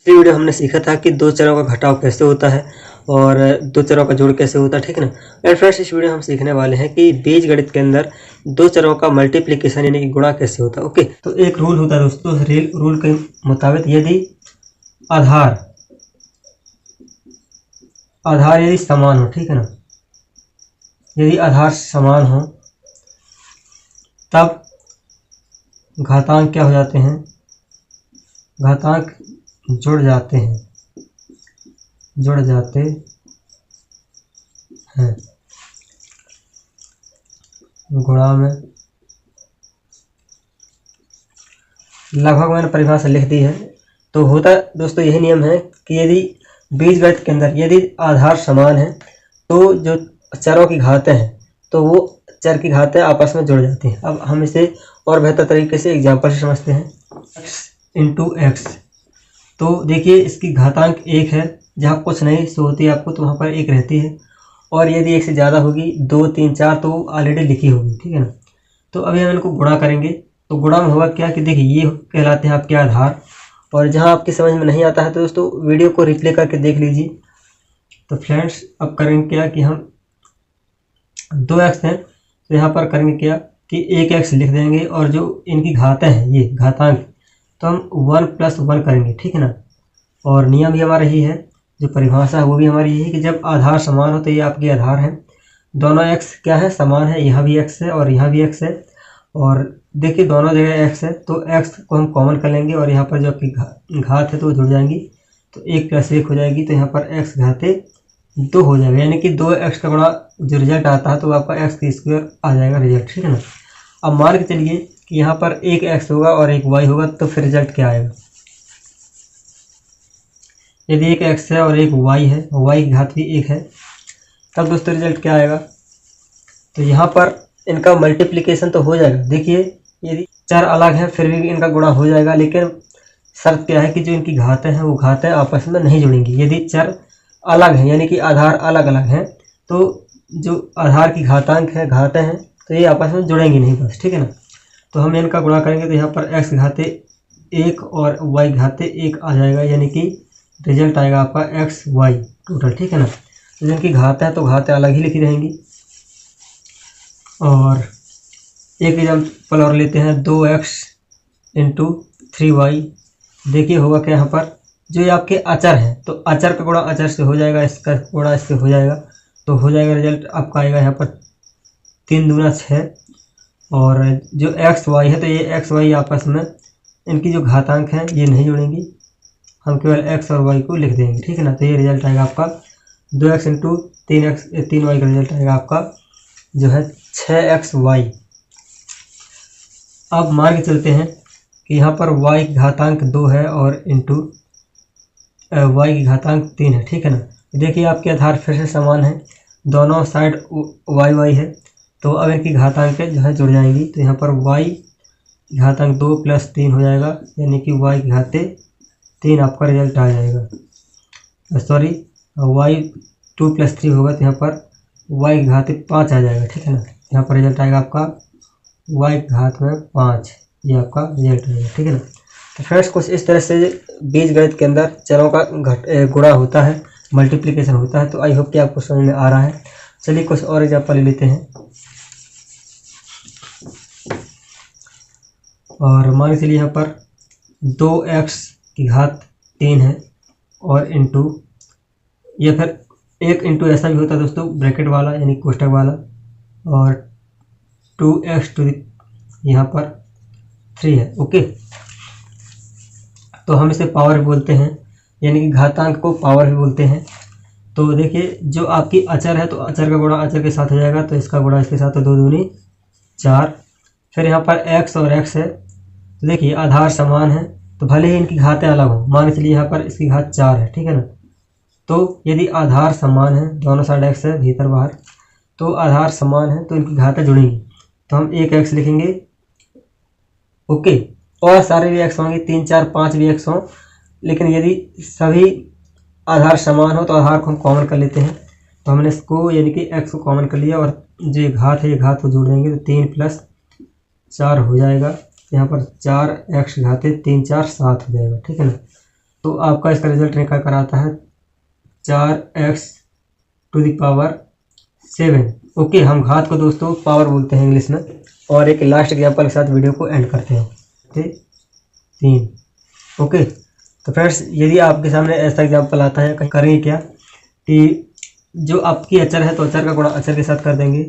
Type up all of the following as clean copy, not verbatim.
इस वीडियो हमने सीखा था कि दो चरों का घटाव कैसे होता है और दो चरों का जोड़ कैसे होता है, ठीक है ना। एंड फ्रेंड्स, इस वीडियो हम सीखने वाले हैं कि बीजगणित के अंदर दो चरों का मल्टीप्लिकेशन यानी कि गुणा कैसे होता है। ओके, तो एक रूल होता है दोस्तों, रूल के मुताबिक यदि आधार यदि समान हो, ठीक है ना, यदि आधार समान हो तब घातांक क्या हो जाते हैं, घातांक जुड़ जाते हैं गुणा में। लगभग मैंने परिभाषा लिख दी है। तो होता दोस्तों यही नियम है कि यदि बीजगणित के अंदर यदि आधार समान है तो जो चरों की घातें हैं तो वो चर की घातें आपस में जुड़ जाती हैं। अब हम इसे और बेहतर तरीके से एग्जाम्पल से समझते हैं। x इंटू एक्स, तो देखिए इसकी घातांक एक है, जहाँ कुछ नहीं सो होती है आपको तो वहाँ पर एक रहती है, और यदि एक से ज़्यादा होगी 2 3 4 तो ऑलरेडी लिखी होगी, ठीक है ना। तो अभी हम इनको गुणा करेंगे तो गुणा में होगा क्या कि देखिए ये कहलाते हैं आपके आधार, और जहाँ आपकी समझ में नहीं आता है तो दोस्तों वीडियो को रिप्ले करके देख लीजिए। तो फ्रेंड्स अब करेंगे क्या कि हम 2x हैं तो यहाँ पर करेंगे क्या कि 1x लिख देंगे, और जो इनकी घातें हैं ये घातांक तो हम 1 + 1 करेंगे, ठीक है ना। और नियम भी हमारा यही है, जो परिभाषा है वो भी हमारी यही है कि जब आधार समान हो तो ये आपके आधार हैं, दोनों x क्या है समान है, यहाँ भी x है और यहाँ भी x है, और देखिए दोनों जगह x है तो x को हम कॉमन कर लेंगे और यहाँ पर जो आपकी घात है तो वो जुड़ जाएंगी, तो 1 + 1 हो जाएगी, तो यहाँ पर x घाते 2 हो जाएगा, यानी कि 2x का गुणा जो रिजल्ट आता है तो आपका x² आ जाएगा रिजल्ट, ठीक है ना। अब मान के चलिए कि यहाँ पर एक x होगा और एक y होगा, तो फिर रिजल्ट क्या आएगा, यदि एक x है और एक y है, y की घात भी 1 है, तब दोस्तों रिजल्ट क्या आएगा, तो यहाँ पर इनका मल्टीप्लिकेशन तो हो जाएगा। देखिए यदि चर अलग है फिर भी इनका गुणा हो जाएगा, लेकिन शर्त क्या है कि जो इनकी घातें हैं वो घातें आपस में नहीं जुड़ेंगी। यदि चर अलग हैं यानी कि आधार अलग अलग हैं तो जो आधार की घातांक है घातें हैं तो ये आपस में जुड़ेंगी नहीं बस, ठीक है ना। तो हम इनका गुणा करेंगे तो यहाँ पर x घाते 1 और y घाते 1 आ जाएगा, यानी कि रिजल्ट आएगा आपका xy टोटल, ठीक है ना। तो जिनकी घातें हैं तो घातें अलग ही लिखी रहेंगी। और एक एग्जाम्पल और लेते हैं, 2x इंटू 3y। देखिए होगा क्या यहाँ पर जो ये आपके अचर हैं तो अचर का गुणा अचर से हो जाएगा, इसका गुणा इससे हो जाएगा, तो हो जाएगा रिजल्ट आपका आएगा यहाँ पर 3 दूना 6। और जो एक्स वाई है तो ये एक्स वाई आपस में इनकी जो घातांक हैं ये नहीं जुड़ेंगी, हम केवल एक्स और वाई को लिख देंगे, ठीक है ना। तो ये रिजल्ट आएगा आपका 2x इंटू 3y का रिजल्ट आएगा आपका जो है 6xy। अब मान के चलते हैं कि यहाँ पर y की घातांक 2 है और इंटू y की घातांक 3 है, ठीक है ना। देखिए आपके आधार फिर से समान है, दोनों साइड y है, तो अब इनकी घातांक जो है जुड़ जाएंगी, तो यहाँ पर y की घातांक 2 + 3 हो जाएगा, यानी कि y की घाते 3 आपका रिजल्ट आ जाएगा। सॉरी, y 2 + 3 होगा तो यहाँ पर y की घाते 5 आ जाएगा, ठीक है ना। यहाँ पर रिजल्ट आएगा आपका y की घात में 5, ये आपका रिजल्ट आएगा, ठीक है ना। तो फ्रेंड्स कुछ इस तरह से बीजगणित के अंदर चरों का गुणा होता है, मल्टीप्लिकेशन होता है। तो आई होप कि आपको समझ में आ रहा है। चलिए कुछ और एग्जाम्पल लेते हैं। और मान के चलिए यहाँ पर 2x की घात 3 है और इंटू, या फिर 1 इंटू ऐसा भी होता है दोस्तों ब्रैकेट वाला यानी कोष्टक वाला, और 2x टू यहाँ पर 3 है। ओके, तो हम इसे पावर भी बोलते हैं, यानी कि घातांक को पावर भी बोलते हैं। तो देखिए जो आपकी अचर है तो अचर का गुणा अचर के साथ हो जाएगा, तो इसका गुणा इसके साथ, तो 2 दूनी 4। फिर यहाँ पर x और x है, तो देखिए आधार समान है तो भले ही इनकी घातें अलग हो, मान के चलिए यहाँ पर इसकी घात 4 है, ठीक है ना। तो यदि आधार समान है, दोनों साइड x है भीतर बाहर, तो आधार समान है तो इनकी घातें जुड़ेंगी, तो हम 1x लिखेंगे। ओके, और सारे भी x होंगे, 3 4 5 भी x हों, लेकिन यदि सभी आधार समान हो तो आधार को हम कॉमन कर लेते हैं, तो हमने इसको यानी कि x को कॉमन कर लिया, और जो ये घात है ये घात को जोड़ देंगे तो 3 + 4 हो जाएगा, यहाँ पर 4x घाते 3 4 7 हो जाएगा, ठीक है ना। तो आपका इसका रिजल्ट निकल कर आता है 4x⁷। ओके, हम घात को दोस्तों पावर बोलते हैं इंग्लिश में। और एक लास्ट एग्जांपल के साथ वीडियो को एंड करते हैं। 3। ओके, तो फ्रेंड्स यदि आपके सामने ऐसा एग्जांपल आता है, करेंगे क्या कि जो आपकी अचर है तो अचर का गुणा अचर के साथ कर देंगे,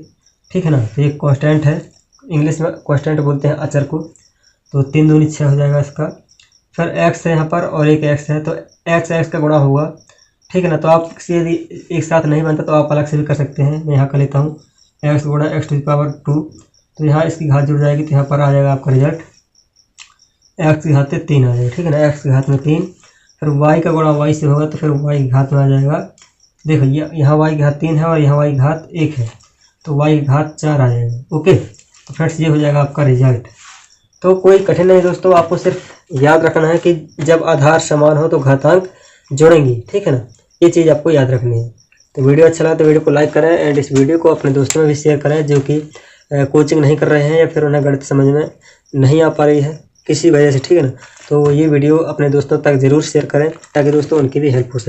ठीक है ना। तो ये कांस्टेंट है, इंग्लिश में कांस्टेंट बोलते हैं अचर को। तो 3 दूनी 6 हो जाएगा इसका। फिर x है यहाँ पर और एक x है, तो x का गुणा होगा, ठीक है ना। तो आप यदि एक साथ नहीं बनता तो आप अलग से भी कर सकते हैं। मैं यहाँ कर लेता हूँ x गुणा x⁴। तो यहाँ इसकी घात जुड़ जाएगी, तो यहाँ पर आ जाएगा आपका रिजल्ट x की घात 3 आ जाएगा, ठीक है ना। x की घात में 3। फिर y का गुणा y से होगा, तो फिर y की घात में आ जाएगा। देखो यहाँ y की घात 3 है और यहाँ y की घात 1 है, तो y की घात 4 आ जाएगा। ओके, तो फ्रेंड्स ये हो जाएगा आपका रिजल्ट। तो कोई कठिन नहीं दोस्तों, आपको सिर्फ याद रखना है कि जब आधार समान हो तो घातांक जोड़ेंगी, ठीक है ना। ये चीज़ आपको याद रखनी है। तो वीडियो अच्छा लगा तो वीडियो को लाइक करें एंड इस वीडियो को अपने दोस्तों में भी शेयर करें जो कि कोचिंग नहीं कर रहे हैं या फिर उन्हें गणित समझ में नहीं आ पा रही है किसी वजह से, ठीक है ना। तो ये वीडियो अपने दोस्तों तक ज़रूर शेयर करें ताकि दोस्तों उनकी भी हेल्प हो सके।